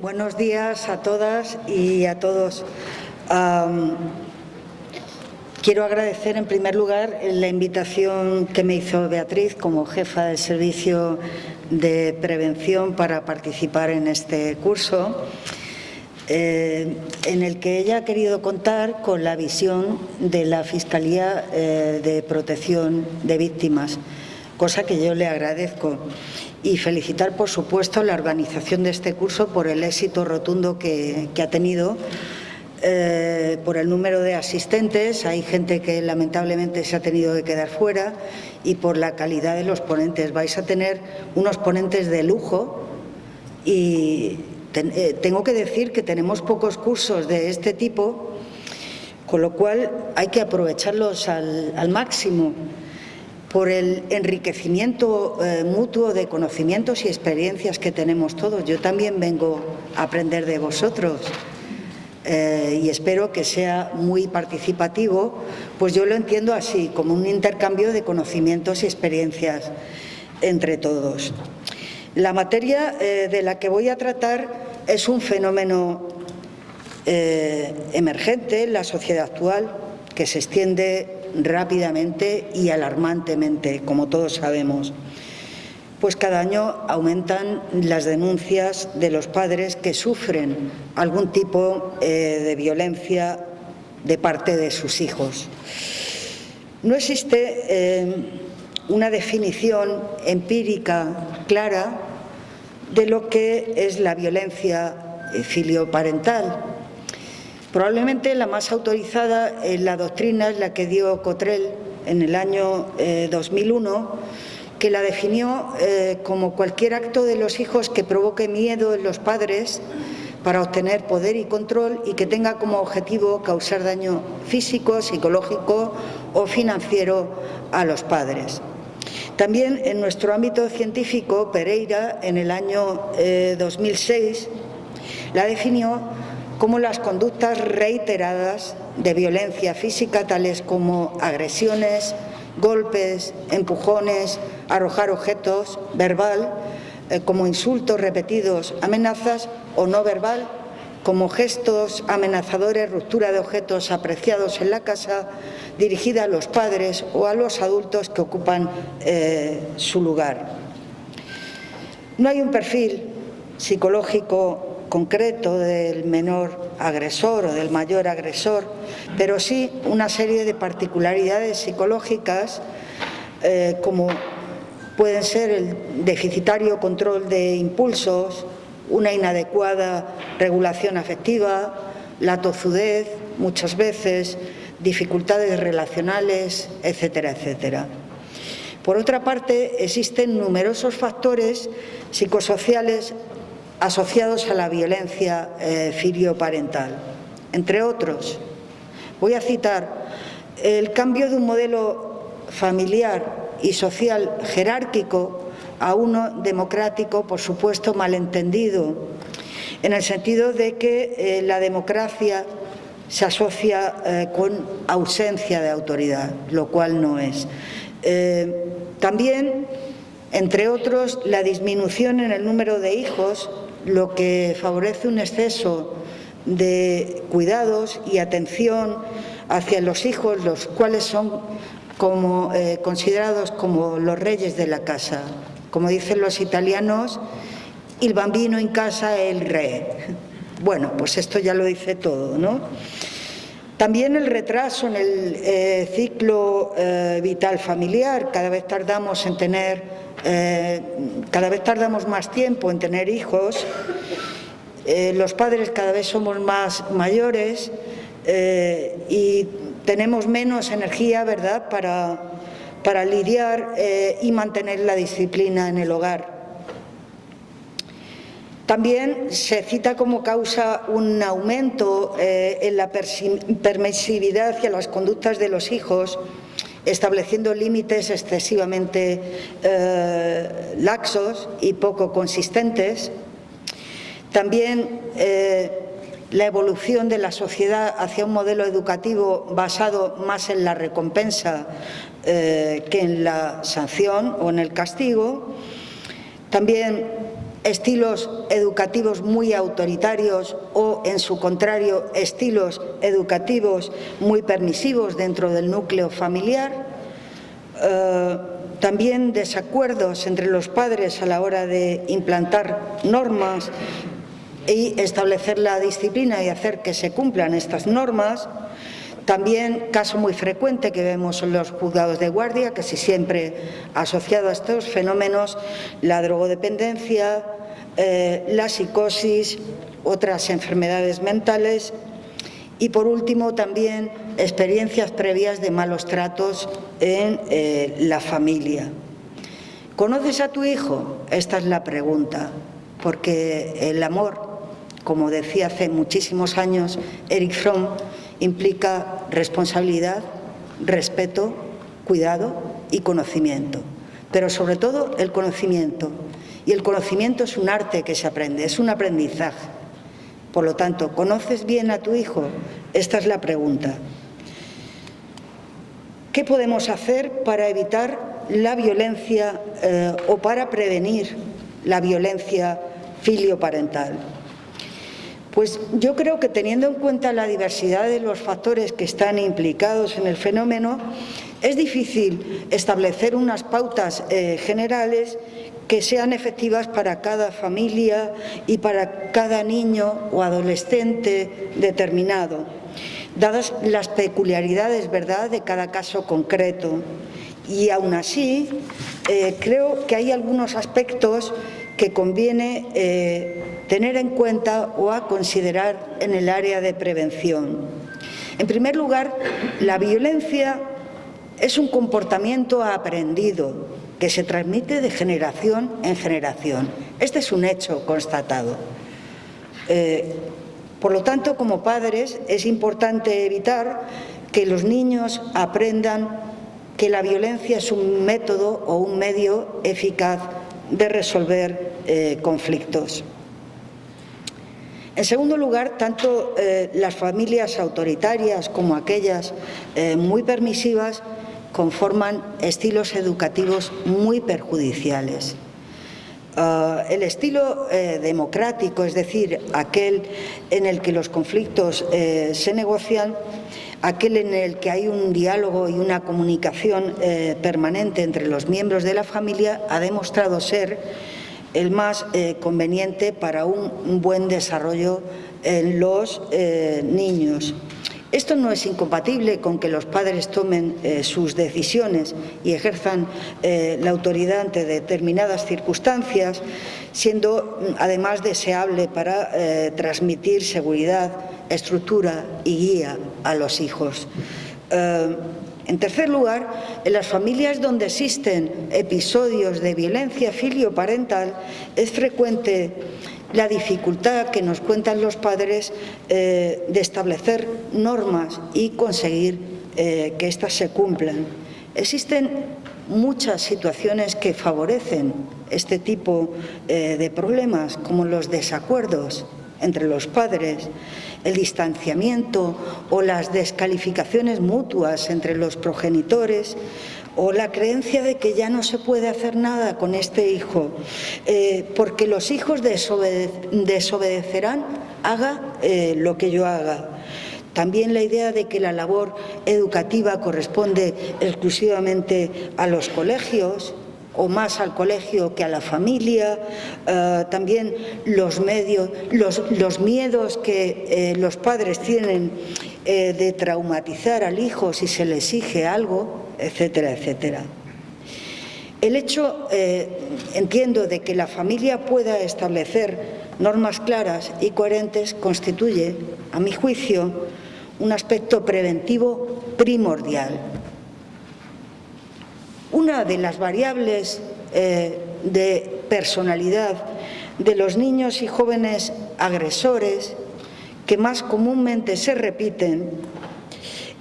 Buenos días a todas y a todos. Quiero agradecer en primer lugar la invitación que me hizo Beatriz como jefa del Servicio de Prevención para participar en este curso, en el que ella ha querido contar con la visión de la Fiscalía de Protección de Víctimas, cosa que yo le agradezco. Y felicitar, por supuesto, a la organización de este curso por el éxito rotundo que ha tenido, por el número de asistentes. Hay gente que lamentablemente se ha tenido que quedar fuera, y por la calidad de los ponentes. Vais a tener unos ponentes de lujo y tengo que decir que tenemos pocos cursos de este tipo, con lo cual hay que aprovecharlos al máximo, por el enriquecimiento mutuo de conocimientos y experiencias que tenemos todos. Yo también vengo a aprender de vosotros y espero que sea muy participativo, pues yo lo entiendo así, como un intercambio de conocimientos y experiencias entre todos. La materia de la que voy a tratar es un fenómeno emergente en la sociedad actual, que se extiende rápidamente y alarmantemente, como todos sabemos, pues cada año aumentan las denuncias de los padres que sufren algún tipo de violencia de parte de sus hijos. No existe una definición empírica clara de lo que es la violencia filioparental. Probablemente la más autorizada en la doctrina es la que dio Cottrell en el año 2001, que la definió como cualquier acto de los hijos que provoque miedo en los padres para obtener poder y control y que tenga como objetivo causar daño físico, psicológico o financiero a los padres. También en nuestro ámbito científico, Pereira, en el año 2006, la definió como las conductas reiteradas de violencia física, tales como agresiones, golpes, empujones, arrojar objetos, verbal, como insultos repetidos, amenazas, o no verbal, como gestos amenazadores, ruptura de objetos apreciados en la casa, dirigida a los padres o a los adultos que ocupan su lugar. No hay un perfil psicológico concreto del menor agresor o del mayor agresor, pero sí una serie de particularidades psicológicas como pueden ser el deficitario control de impulsos, una inadecuada regulación afectiva, la tozudez muchas veces, dificultades relacionales, etcétera, etcétera. Por otra parte, existen numerosos factores psicosociales asociados a la violencia filioparental. Entre otros, voy a citar el cambio de un modelo familiar y social jerárquico a uno democrático, por supuesto malentendido, en el sentido de que la democracia se asocia con ausencia de autoridad, lo cual no es. También, entre otros, la disminución en el número de hijos, lo que favorece un exceso de cuidados y atención hacia los hijos, los cuales son considerados como los reyes de la casa. Como dicen los italianos, il bambino in casa è il re. Bueno, pues esto ya lo dice todo, ¿no? También el retraso en el ciclo vital familiar. Cada vez tardamos más tiempo en tener hijos. Los padres cada vez somos más mayores y tenemos menos energía, ¿verdad?, para lidiar y mantener la disciplina en el hogar. También se cita como causa un aumento en la permisividad hacia las conductas de los hijos, estableciendo límites excesivamente laxos y poco consistentes. También la evolución de la sociedad hacia un modelo educativo basado más en la recompensa que en la sanción o en el castigo. También estilos educativos muy autoritarios o, en su contrario, estilos educativos muy permisivos dentro del núcleo familiar. También desacuerdos entre los padres a la hora de implantar normas y establecer la disciplina y hacer que se cumplan estas normas. También, caso muy frecuente que vemos en los juzgados de guardia, casi siempre asociado a estos fenómenos, la drogodependencia, la psicosis, otras enfermedades mentales y, por último, también experiencias previas de malos tratos en la familia. ¿Conoces a tu hijo? Esta es la pregunta, porque el amor, como decía hace muchísimos años Erich Fromm, implica responsabilidad, respeto, cuidado y conocimiento, pero sobre todo el conocimiento. Y el conocimiento es un arte que se aprende, es un aprendizaje. Por lo tanto, ¿conoces bien a tu hijo? Esta es la pregunta. ¿Qué podemos hacer para evitar la violencia o para prevenir la violencia filioparental? Pues yo creo que, teniendo en cuenta la diversidad de los factores que están implicados en el fenómeno, es difícil establecer unas pautas generales que sean efectivas para cada familia y para cada niño o adolescente determinado, dadas las peculiaridades, ¿verdad?, de cada caso concreto. Y aún así, creo que hay algunos aspectos que conviene tener en cuenta o a considerar en el área de prevención. En primer lugar, la violencia es un comportamiento aprendido que se transmite de generación en generación. Este es un hecho constatado. Por lo tanto, como padres, es importante evitar que los niños aprendan que la violencia es un método o un medio eficaz de resolver conflictos. En segundo lugar, tanto las familias autoritarias como aquellas muy permisivas conforman estilos educativos muy perjudiciales. El estilo democrático, es decir, aquel en el que los conflictos se negocian, aquel en el que hay un diálogo y una comunicación permanente entre los miembros de la familia, ha demostrado ser el más conveniente para un buen desarrollo en los niños. Esto no es incompatible con que los padres tomen sus decisiones y ejerzan la autoridad ante determinadas circunstancias, siendo además deseable para transmitir seguridad, estructura y guía a los hijos. En tercer lugar, en las familias donde existen episodios de violencia filioparental es frecuente la dificultad que nos cuentan los padres de establecer normas y conseguir que éstas se cumplan. Existen muchas situaciones que favorecen este tipo de problemas, como los desacuerdos entre los padres, el distanciamiento o las descalificaciones mutuas entre los progenitores, o la creencia de que ya no se puede hacer nada con este hijo, porque los hijos desobedecerán, haga lo que yo haga. También la idea de que la labor educativa corresponde exclusivamente a los colegios, o más al colegio que a la familia. También los miedos que los padres tienen de traumatizar al hijo si se le exige algo, etcétera, etcétera. El hecho, entiendo, de que la familia pueda establecer normas claras y coherentes constituye, a mi juicio, un aspecto preventivo primordial. Una de las variables de personalidad de los niños y jóvenes agresores que más comúnmente se repiten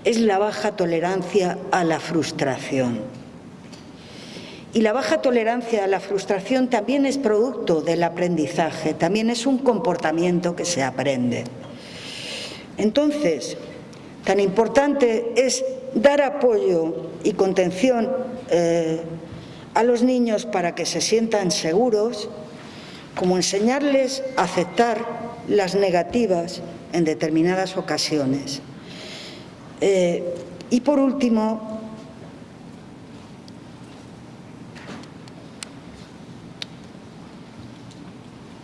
es la baja tolerancia a la frustración. Y la baja tolerancia a la frustración también es producto del aprendizaje, también es un comportamiento que se aprende. Entonces, tan importante es dar apoyo y contención a los niños para que se sientan seguros, como enseñarles a aceptar las negativas en determinadas ocasiones. Y por último,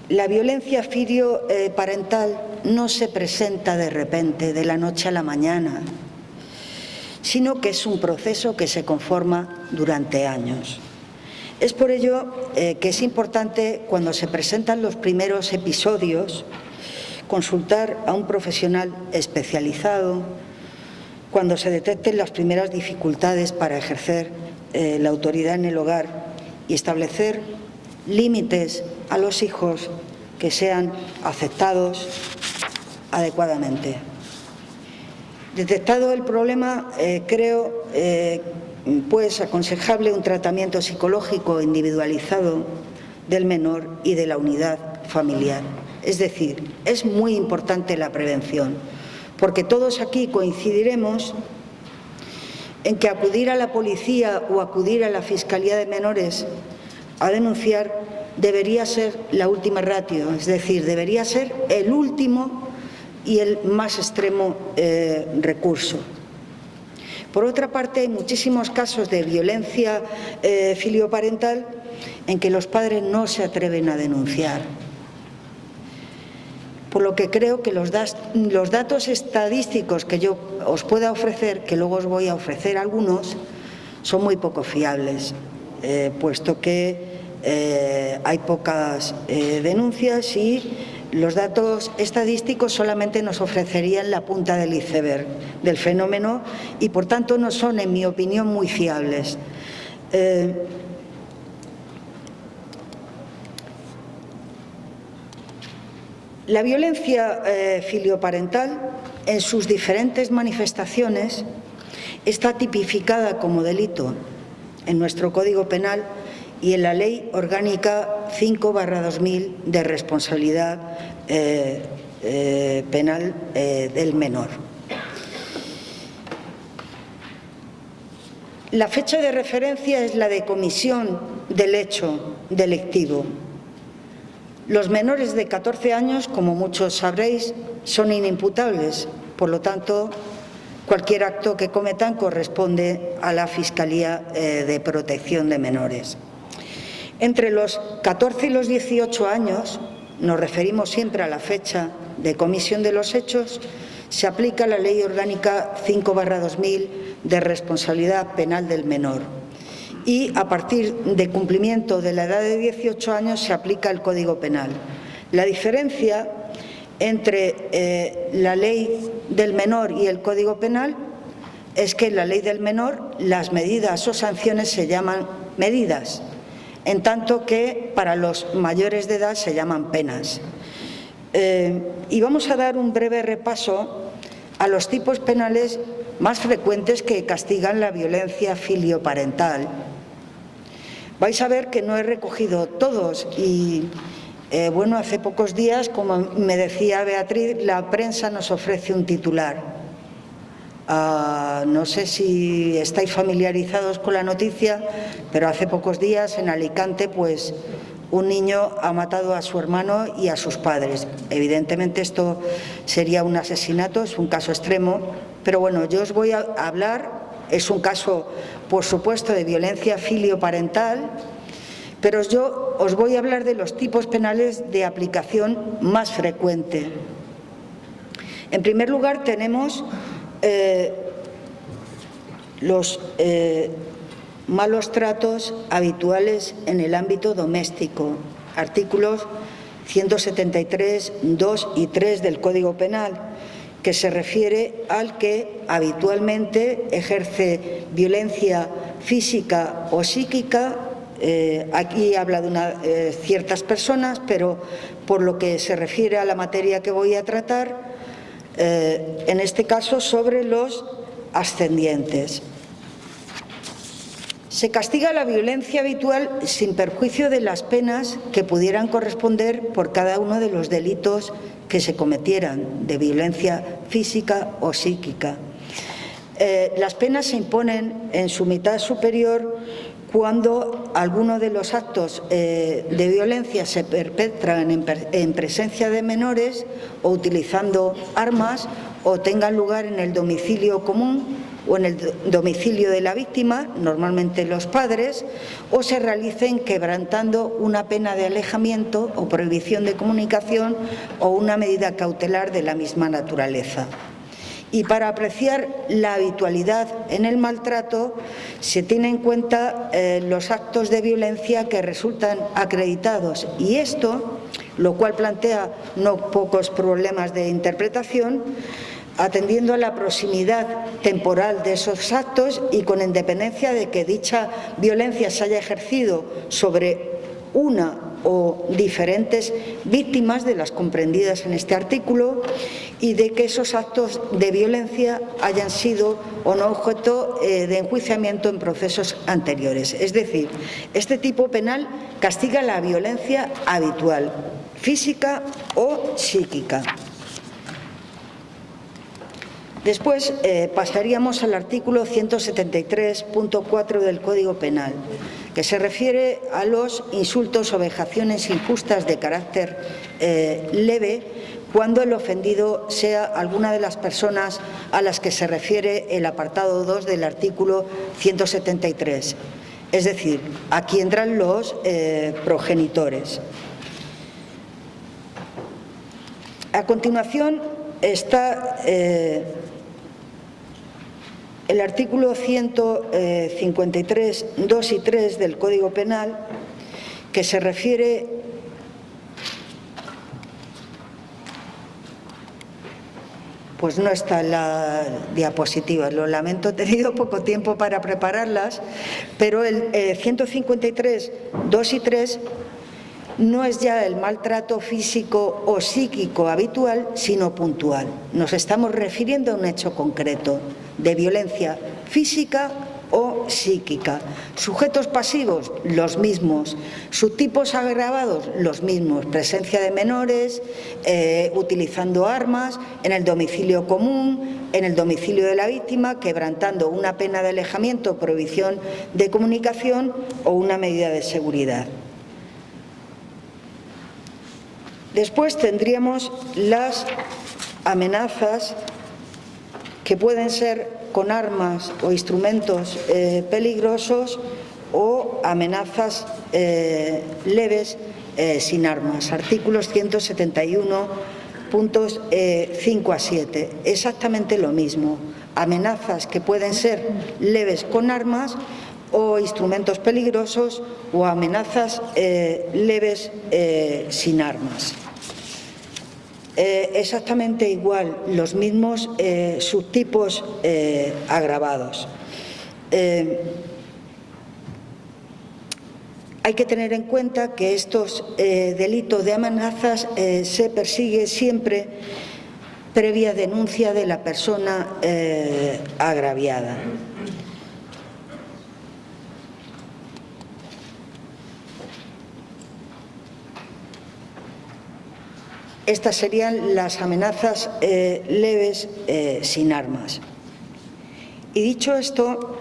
la violencia filioparental no se presenta de repente, de la noche a la mañana, sino que es un proceso que se conforma durante años. Es por ello que es importante, cuando se presentan los primeros episodios, consultar a un profesional especializado, cuando se detecten las primeras dificultades para ejercer la autoridad en el hogar y establecer límites a los hijos que sean aceptados adecuadamente. Detectado el problema, creo pues aconsejable un tratamiento psicológico individualizado del menor y de la unidad familiar. Es decir, es muy importante la prevención, porque todos aquí coincidiremos en que acudir a la policía o acudir a la Fiscalía de Menores a denunciar debería ser la última ratio, es decir, debería ser el último y el más extremo recurso. Por otra parte, hay muchísimos casos de violencia filioparental en que los padres no se atreven a denunciar. Por lo que creo que los datos estadísticos que yo os pueda ofrecer, que luego os voy a ofrecer algunos, son muy poco fiables, puesto que hay pocas denuncias y los datos estadísticos solamente nos ofrecerían la punta del iceberg del fenómeno y, por tanto, no son, en mi opinión, muy fiables. La violencia filioparental, en sus diferentes manifestaciones, está tipificada como delito en nuestro Código Penal y en la Ley Orgánica 5/2000 de responsabilidad penal del menor. La fecha de referencia es la de comisión del hecho delictivo. Los menores de 14 años, como muchos sabréis, son inimputables. Por lo tanto, cualquier acto que cometan corresponde a la Fiscalía de Protección de Menores. Entre los 14 y los 18 años, nos referimos siempre a la fecha de comisión de los hechos, se aplica la Ley Orgánica 5/2000 de responsabilidad penal del menor. Y a partir de cumplimiento de la edad de 18 años se aplica el Código Penal. La diferencia entre la ley del menor y el Código Penal es que en la ley del menor las medidas o sanciones se llaman medidas, en tanto que para los mayores de edad se llaman penas. Y vamos a dar un breve repaso a los tipos penales más frecuentes que castigan la violencia filioparental. Vais a ver que no he recogido todos y, bueno, hace pocos días, como me decía Beatriz, la prensa nos ofrece un titular. No sé si estáis familiarizados con la noticia, pero hace pocos días en Alicante, pues, un niño ha matado a su hermano y a sus padres. Evidentemente esto sería un asesinato, es un caso extremo, pero bueno, yo os voy a hablar. Es un caso, por supuesto, de violencia filioparental, pero yo os voy a hablar de los tipos penales de aplicación más frecuente. En primer lugar, tenemos los malos tratos habituales en el ámbito doméstico, artículos 173, 2 y 3 del Código Penal, que se refiere al que habitualmente ejerce violencia física o psíquica. Aquí habla de ciertas personas, pero por lo que se refiere a la materia que voy a tratar, en este caso sobre los ascendientes. Se castiga la violencia habitual sin perjuicio de las penas que pudieran corresponder por cada uno de los delitos que se cometieran de violencia física o psíquica. Las penas se imponen en su mitad superior cuando alguno de los actos de violencia se perpetran en presencia de menores o utilizando armas o tengan lugar en el domicilio común o en el domicilio de la víctima, normalmente los padres, o se realicen quebrantando una pena de alejamiento o prohibición de comunicación o una medida cautelar de la misma naturaleza. Y para apreciar la habitualidad en el maltrato se tiene en cuenta los actos de violencia que resultan acreditados, y esto, lo cual plantea no pocos problemas de interpretación, atendiendo a la proximidad temporal de esos actos y con independencia de que dicha violencia se haya ejercido sobre una o diferentes víctimas de las comprendidas en este artículo, y de que esos actos de violencia hayan sido o no objeto de enjuiciamiento en procesos anteriores. Es decir, este tipo penal castiga la violencia habitual, física o psíquica. Después pasaríamos al artículo 173.4 del Código Penal, que se refiere a los insultos o vejaciones injustas de carácter leve cuando el ofendido sea alguna de las personas a las que se refiere el apartado 2 del artículo 173. Es decir, aquí entran los progenitores. A continuación está el artículo 153, 2 y 3 del Código Penal, que se refiere pues no está en la diapositiva, lo lamento, he tenido poco tiempo para prepararlas, pero el 153, 2 y 3 no es ya el maltrato físico o psíquico habitual, sino puntual. Nos estamos refiriendo a un hecho concreto de violencia física o psíquica. Sujetos pasivos, los mismos. Subtipos agravados, los mismos. Presencia de menores, utilizando armas, en el domicilio común, en el domicilio de la víctima, quebrantando una pena de alejamiento, prohibición de comunicación o una medida de seguridad. Después tendríamos las amenazas, que pueden ser con armas o instrumentos peligrosos, o amenazas leves sin armas. Artículos 171, puntos 5 a 7. Exactamente lo mismo. Amenazas que pueden ser leves con armas o instrumentos peligrosos, o amenazas leves sin armas. Exactamente igual, los mismos subtipos agravados. Hay que tener en cuenta que estos delitos de amenazas se persigue siempre previa denuncia de la persona agraviada. Estas serían las amenazas leves sin armas. Y dicho esto,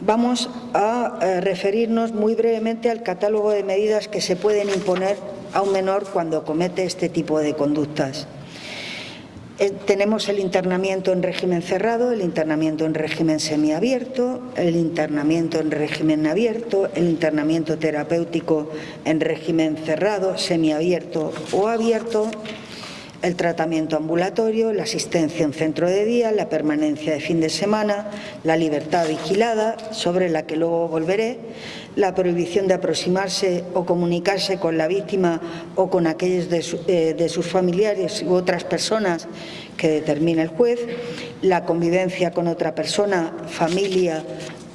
vamos a referirnos muy brevemente al catálogo de medidas que se pueden imponer a un menor cuando comete este tipo de conductas. Tenemos el internamiento en régimen cerrado, el internamiento en régimen semiabierto, el internamiento en régimen abierto, el internamiento terapéutico en régimen cerrado, semiabierto o abierto, el tratamiento ambulatorio, la asistencia en centro de día, la permanencia de fin de semana, la libertad vigilada, sobre la que luego volveré, la prohibición de aproximarse o comunicarse con la víctima o con aquellos de sus familiares u otras personas que determine el juez, la convivencia con otra persona, familia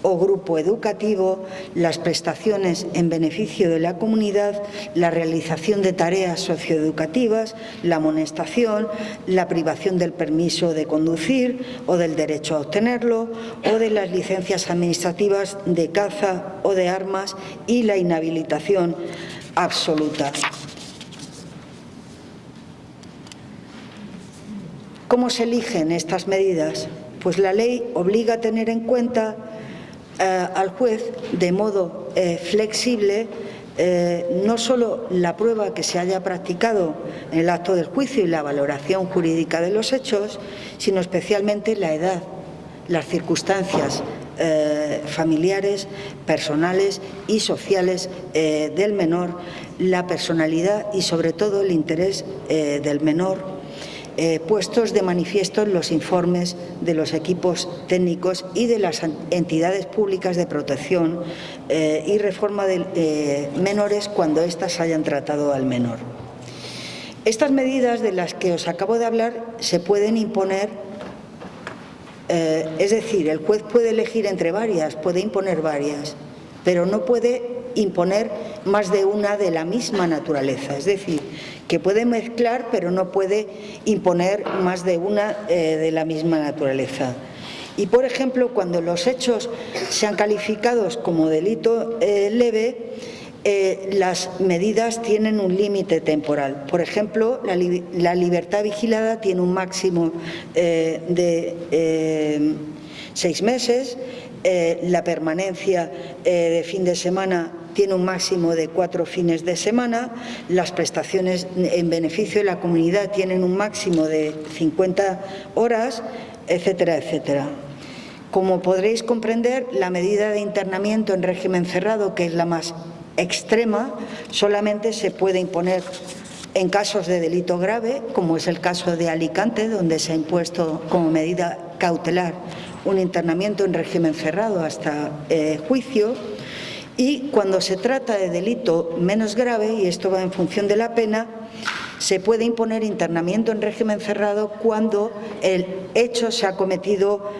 o grupo educativo, las prestaciones en beneficio de la comunidad, la realización de tareas socioeducativas, la amonestación, la privación del permiso de conducir o del derecho a obtenerlo, o de las licencias administrativas de caza o de armas, y la inhabilitación absoluta. ¿Cómo se eligen estas medidas? Pues la ley obliga a tener en cuenta al juez de modo flexible no solo la prueba que se haya practicado en el acto del juicio y la valoración jurídica de los hechos, sino especialmente la edad, las circunstancias familiares, personales y sociales del menor, la personalidad y sobre todo el interés del menor, puestos de manifiesto en los informes de los equipos técnicos y de las entidades públicas de protección y reforma de menores cuando éstas hayan tratado al menor. Estas medidas de las que os acabo de hablar se pueden imponer, es decir, el juez puede elegir entre varias, puede imponer varias, pero no puede imponer más de una de la misma naturaleza, es decir, que puede mezclar pero no puede imponer más de una de la misma naturaleza. Y, por ejemplo, cuando los hechos sean calificados como delito leve, las medidas tienen un límite temporal. Por ejemplo, la libertad vigilada tiene un máximo de 6 meses, la permanencia de fin de semana tiene un máximo de 4 fines de semana, las prestaciones en beneficio de la comunidad tienen un máximo de 50 horas, etcétera, etcétera. Como podréis comprender, la medida de internamiento en régimen cerrado, que es la más extrema, solamente se puede imponer en casos de delito grave, como es el caso de Alicante, donde se ha impuesto como medida cautelar un internamiento en régimen cerrado hasta juicio. Y cuando se trata de delito menos grave, y esto va en función de la pena, se puede imponer internamiento en régimen cerrado cuando el hecho se ha cometido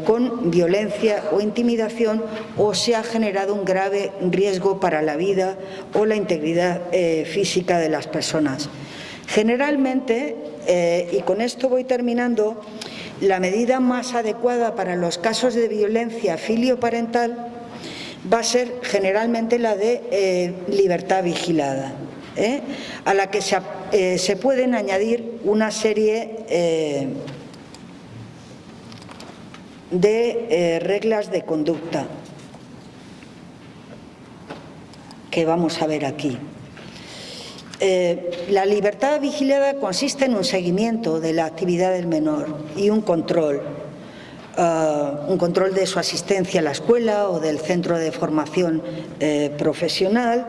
con violencia o intimidación o se ha generado un grave riesgo para la vida o la integridad física de las personas. Generalmente, y con esto voy terminando, la medida más adecuada para los casos de violencia filioparental va a ser generalmente la de libertad vigilada, a la que se pueden añadir una serie de reglas de conducta que vamos a ver aquí. La libertad vigilada consiste en un seguimiento de la actividad del menor y un control de su asistencia a la escuela o del centro de formación profesional,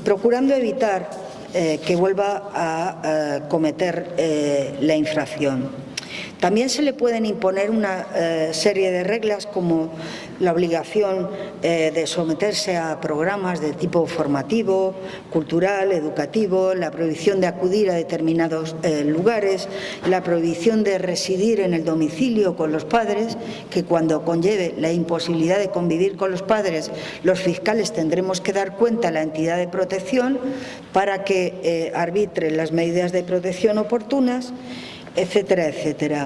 procurando evitar que vuelva a cometer la infracción. También se le pueden imponer una serie de reglas como la obligación de someterse a programas de tipo formativo, cultural, educativo, la prohibición de acudir a determinados lugares, la prohibición de residir en el domicilio con los padres, que cuando conlleve la imposibilidad de convivir con los padres, los fiscales tendremos que dar cuenta a la entidad de protección para que arbitre las medidas de protección oportunas, etcétera, etcétera.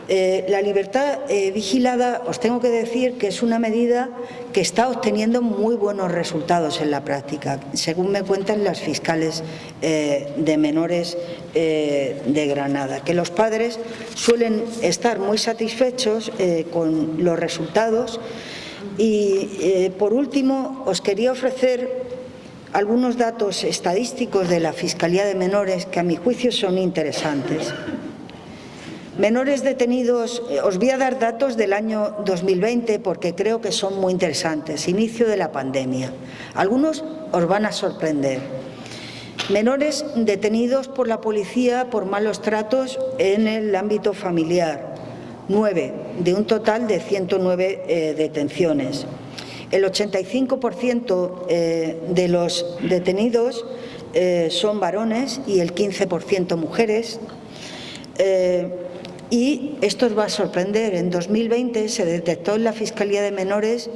La libertad vigilada, os tengo que decir que es una medida que está obteniendo muy buenos resultados en la práctica, según me cuentan las fiscales de menores de Granada, que los padres suelen estar muy satisfechos con los resultados. Y por último, os quería ofrecer algunos datos estadísticos de la Fiscalía de Menores que a mi juicio son interesantes. Menores detenidos, os voy a dar datos del año 2020 porque creo que son muy interesantes, inicio de la pandemia. Algunos os van a sorprender. Menores detenidos por la policía por malos tratos en el ámbito familiar, 9, de un total de 109 detenciones. El 85% de los detenidos son varones y el 15% mujeres. Y esto os va a sorprender, en 2020 se detectó en la Fiscalía de Menores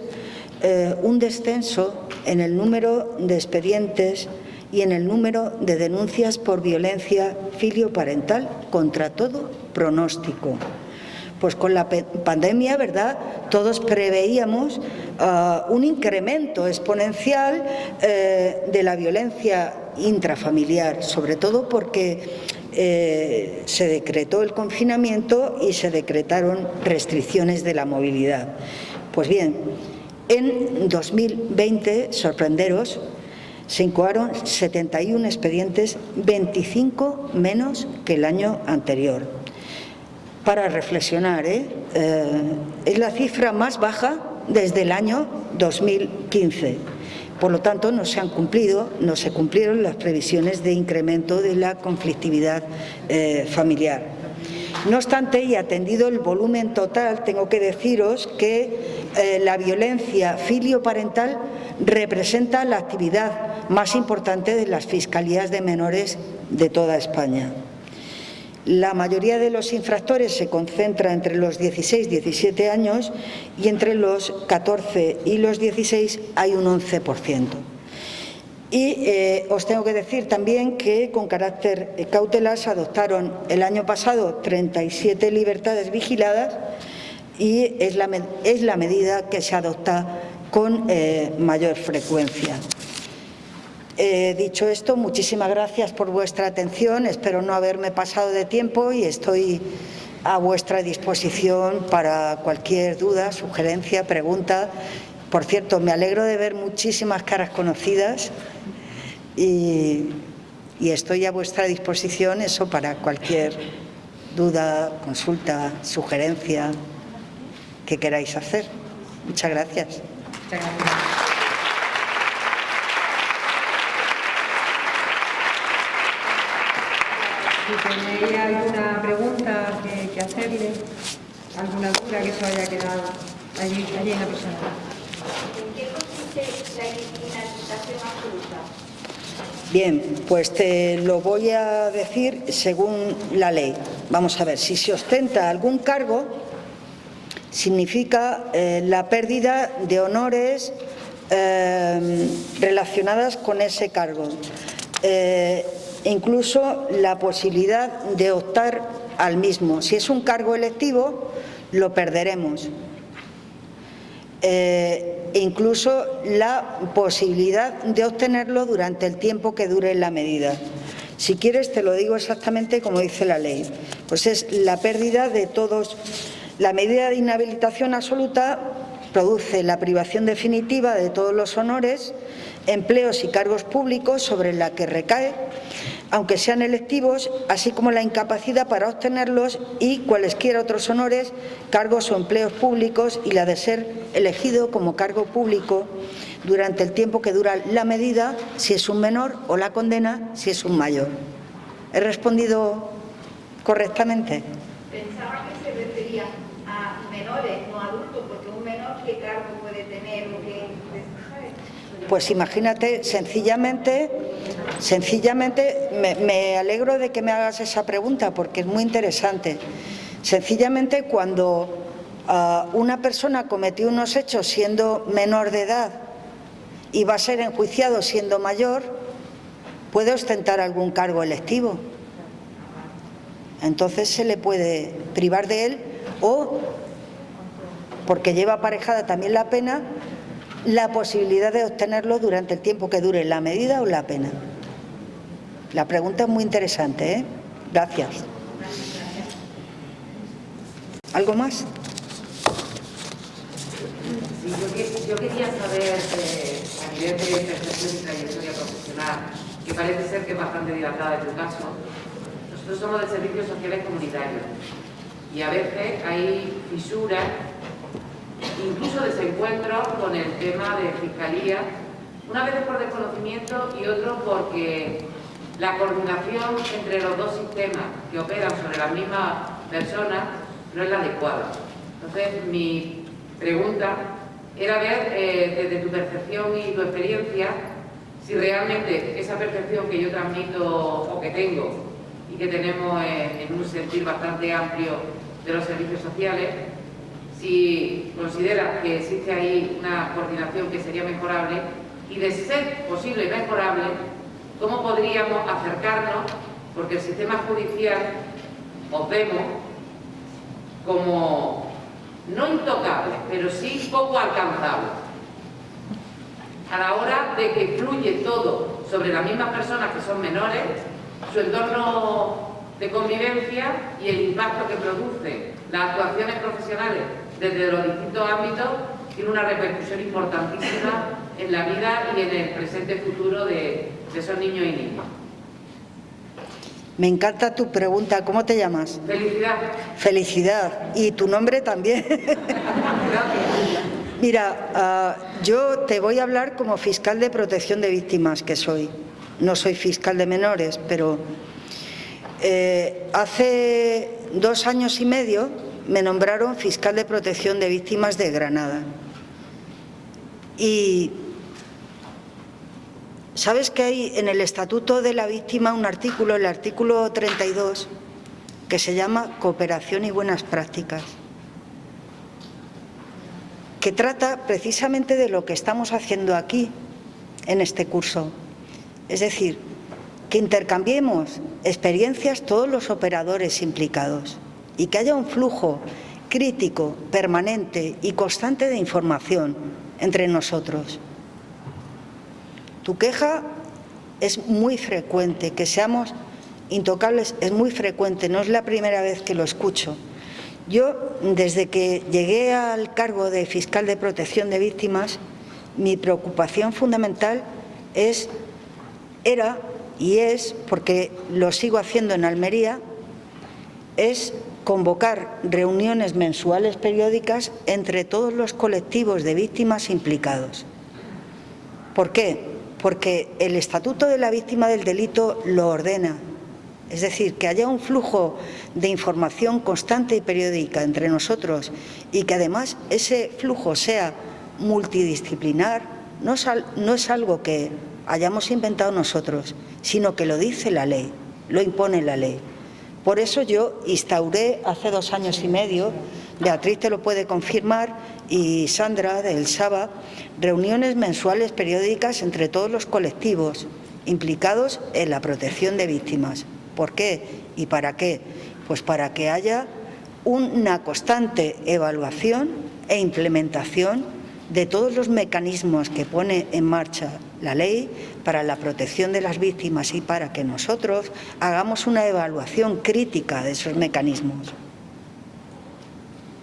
un descenso en el número de expedientes y en el número de denuncias por violencia filioparental contra todo pronóstico. Pues con la pandemia, ¿verdad?, todos preveíamos un incremento exponencial de la violencia intrafamiliar, sobre todo porque se decretó el confinamiento y se decretaron restricciones de la movilidad. Pues bien, en 2020, sorprenderos, se incoaron 71 expedientes, 25 menos que el año anterior. Para reflexionar, es la cifra más baja desde el año 2015. Por lo tanto, no se cumplieron las previsiones de incremento de la conflictividad familiar. No obstante, y atendido el volumen total, tengo que deciros que la violencia filioparental representa la actividad más importante de las fiscalías de menores de toda España. La mayoría de los infractores se concentra entre los 16 y 17 años y entre los 14 y los 16 hay un 11%. Y os tengo que decir también que con carácter cautelar se adoptaron el año pasado 37 libertades vigiladas y es la medida que se adopta con mayor frecuencia. Dicho esto, muchísimas gracias por vuestra atención. Espero no haberme pasado de tiempo y estoy a vuestra disposición para cualquier duda, sugerencia, pregunta. Por cierto, me alegro de ver muchísimas caras conocidas y estoy a vuestra disposición para cualquier duda, consulta, sugerencia que queráis hacer. Muchas gracias. Muchas gracias. Si tenéis alguna pregunta que hacerle, alguna duda que se haya quedado allí en la persona. ¿En qué consiste la criminalización absoluta? Bien, pues te lo voy a decir según la ley. Vamos a ver, si se ostenta algún cargo, significa la pérdida de honores relacionadas con ese cargo. Incluso la posibilidad de optar al mismo. Si es un cargo electivo, lo perderemos. Incluso la posibilidad de obtenerlo durante el tiempo que dure la medida. Si quieres, te lo digo exactamente como dice la ley. Pues es la pérdida de todos. La medida de inhabilitación absoluta produce la privación definitiva de todos los honores, empleos y cargos públicos sobre la que recae, aunque sean electivos, así como la incapacidad para obtenerlos y cualesquiera otros honores, cargos o empleos públicos y la de ser elegido como cargo público durante el tiempo que dura la medida, si es un menor, o la condena, si es un mayor. ¿He respondido correctamente? Pensaba que se refería a menores, no adultos, porque un menor, ¿qué cargo puede tener o qué? Pues imagínate, sencillamente me alegro de que me hagas esa pregunta porque es muy interesante. Sencillamente, cuando una persona cometió unos hechos siendo menor de edad y va a ser enjuiciado siendo mayor, puede ostentar algún cargo electivo. Entonces se le puede privar de él o, porque lleva aparejada también la pena, la posibilidad de obtenerlo durante el tiempo que dure la medida o la pena. La pregunta es muy interesante, ¿eh? Gracias. ¿Algo más? Sí, yo quería saber, a nivel de percepción y trayectoria profesional, que parece ser que es bastante dilatada en tu caso. Nosotros somos de servicios sociales comunitarios y a veces hay fisuras, incluso desencuentros con el tema de fiscalía, una vez por desconocimiento y otro porque la coordinación entre los dos sistemas que operan sobre las mismas personas no es la adecuada. Entonces, mi pregunta era ver desde tu percepción y tu experiencia si realmente esa percepción que yo transmito o que tengo y que tenemos en un sentir bastante amplio de los servicios sociales, si consideras que existe ahí una coordinación que sería mejorable y, de ser posible mejorable, ¿cómo podríamos acercarnos? Porque el sistema judicial os vemos como no intocable, pero sí poco alcanzable. A la hora de que fluye todo sobre las mismas personas que son menores, su entorno de convivencia y el impacto que producen las actuaciones profesionales desde los distintos ámbitos tiene una repercusión importantísima en la vida y en el presente futuro de esos niños y niñas. Me encanta tu pregunta. ¿Cómo te llamas? Felicidad. Felicidad. Y tu nombre también. Mira, yo te voy a hablar como fiscal de protección de víctimas que soy. No soy fiscal de menores, pero hace 2 años y medio me nombraron fiscal de protección de víctimas de Granada. Y ¿sabes que hay en el Estatuto de la Víctima un artículo, el artículo 32, que se llama Cooperación y Buenas Prácticas? Que trata precisamente de lo que estamos haciendo aquí, en este curso. Es decir, que intercambiemos experiencias todos los operadores implicados y que haya un flujo crítico, permanente y constante de información entre nosotros. Tu queja es muy frecuente, que seamos intocables es muy frecuente, no es la primera vez que lo escucho. Yo, desde que llegué al cargo de fiscal de protección de víctimas, mi preocupación fundamental era y es, porque lo sigo haciendo en Almería, es convocar reuniones mensuales periódicas entre todos los colectivos de víctimas implicados. ¿Por qué? Porque el Estatuto de la Víctima del Delito lo ordena. Es decir, que haya un flujo de información constante y periódica entre nosotros y que además ese flujo sea multidisciplinar, no es algo que hayamos inventado nosotros, sino que lo dice la ley, lo impone la ley. Por eso yo instauré hace 2 años y medio, Beatriz te lo puede confirmar y Sandra del SABA, reuniones mensuales periódicas entre todos los colectivos implicados en la protección de víctimas. ¿Por qué? ¿Y para qué? Pues para que haya una constante evaluación e implementación de todos los mecanismos que pone en marcha la ley para la protección de las víctimas y para que nosotros hagamos una evaluación crítica de esos mecanismos.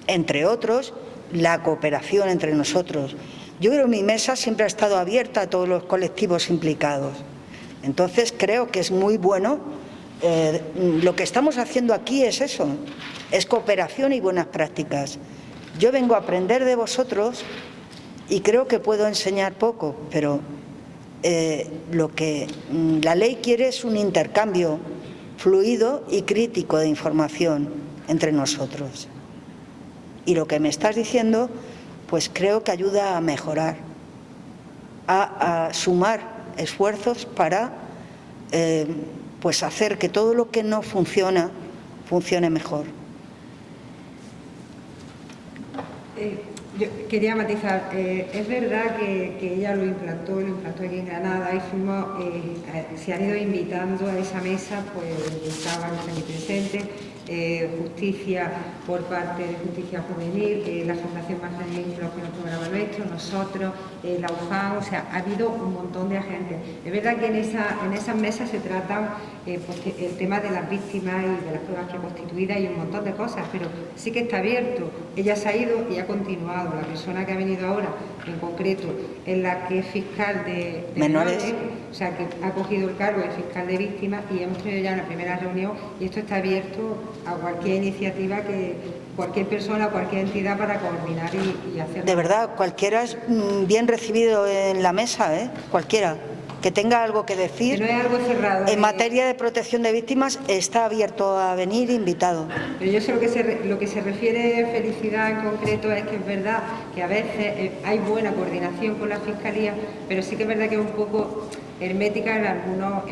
Entre otros, la cooperación entre nosotros. Yo creo que mi mesa siempre ha estado abierta a todos los colectivos implicados. Entonces, creo que es muy bueno. Lo que estamos haciendo aquí es eso, es cooperación y buenas prácticas. Yo vengo a aprender de vosotros y creo que puedo enseñar poco, pero lo que la ley quiere es un intercambio fluido y crítico de información entre nosotros. Y lo que me estás diciendo, pues creo que ayuda a mejorar, a sumar esfuerzos para pues hacer que todo lo que no funciona, funcione mejor. Yo quería matizar, es verdad que ella lo implantó aquí en Granada y se han ido invitando a esa mesa, pues estaban allí presentes, justicia por parte de Justicia Juvenil, la Fundación Magdalena, los que nos programa nuestro, nosotros, la UFAM, o sea, ha habido un montón de agentes. Es verdad que en esas mesas se tratan pues, el tema de las víctimas y de las pruebas que constituidas y un montón de cosas, pero sí que está abierto. Ella se ha ido y ha continuado. La persona que ha venido ahora, en concreto, es la que es fiscal de menores, o sea, que ha cogido el cargo de fiscal de víctimas y hemos tenido ya una primera reunión y esto está abierto a cualquier iniciativa que cualquier persona, cualquier entidad para coordinar y hacer. De verdad, cualquiera es bien recibido en la mesa, cualquiera que tenga algo que decir. Que no es algo cerrado. En materia de protección de víctimas está abierto a venir, invitado. Pero yo sé lo que se refiere a Felicidad en concreto es que es verdad que a veces hay buena coordinación con la Fiscalía, pero sí que es verdad que es un poco hermética en algunos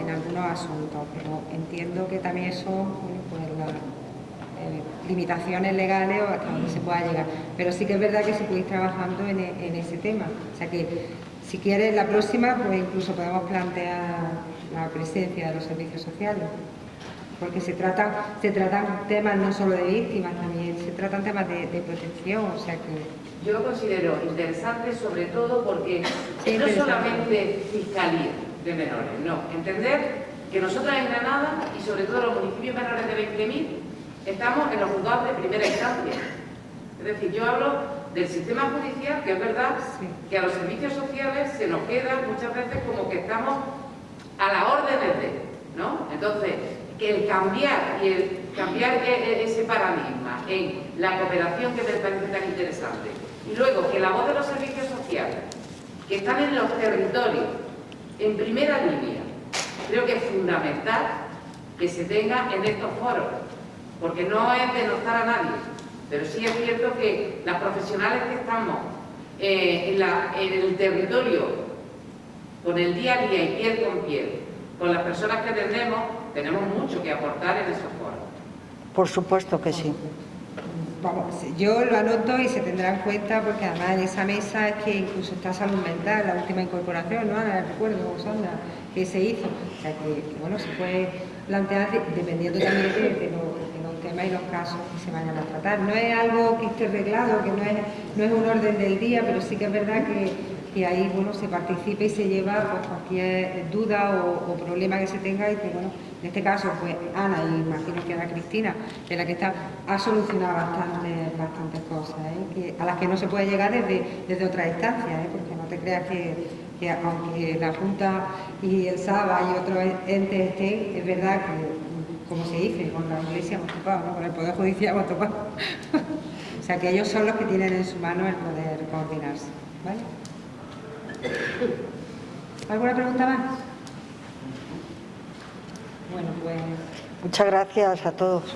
asuntos, pero entiendo que también son pues, las limitaciones legales o hasta donde se pueda llegar. Pero sí que es verdad que se puede ir trabajando en ese tema. O sea que si quieres la próxima, pues incluso podemos plantear la presencia de los servicios sociales. Porque se tratan temas no solo de víctimas, también se tratan temas de protección, o sea que... Yo lo considero interesante sobre todo porque no solamente fiscalía de menores, no, entender que nosotros en Granada, y sobre todo en los municipios menores de 20.000, estamos en los juzgados de primera instancia. Es decir, yo hablo del sistema judicial, que es verdad que a los servicios sociales se nos queda muchas veces como que estamos a las órdenes de, ¿no? Entonces, que el cambiar ese paradigma en la cooperación, que me parece tan interesante, y luego que la voz de los servicios sociales, que están en los territorios, en primera línea, creo que es fundamental que se tenga en estos foros, porque no es denostar a nadie, pero sí es cierto que las profesionales que estamos en el territorio, con el día a día y piel con piel, con las personas que atendemos, tenemos mucho que aportar en esos foros. Por supuesto que sí. Vamos, yo lo anoto y se tendrá en cuenta, porque además en esa mesa es que incluso está salud mental, la última incorporación, ¿no? Ahora recuerdo, Sandra, que se hizo. O sea que, bueno, se puede plantear dependiendo también de los temas y los casos que se vayan a tratar. No es algo que esté arreglado, que no es un orden del día, pero sí que es verdad que ahí, bueno, se participa y se lleva pues, cualquier duda o problema que se tenga, y que, bueno, en este caso, pues Ana, y imagino que Ana Cristina, de la que está, ha solucionado bastantes cosas, a las que no se puede llegar desde otras instancias, porque no te creas que aunque la Junta y el SABA y otros entes estén, es verdad que, como se dice, con la Iglesia hemos topado, ¿no? Con el Poder Judicial hemos topado. O sea, que ellos son los que tienen en su mano el poder coordinarse, ¿vale? ¿Alguna pregunta más? Bueno, pues... Muchas gracias a todos.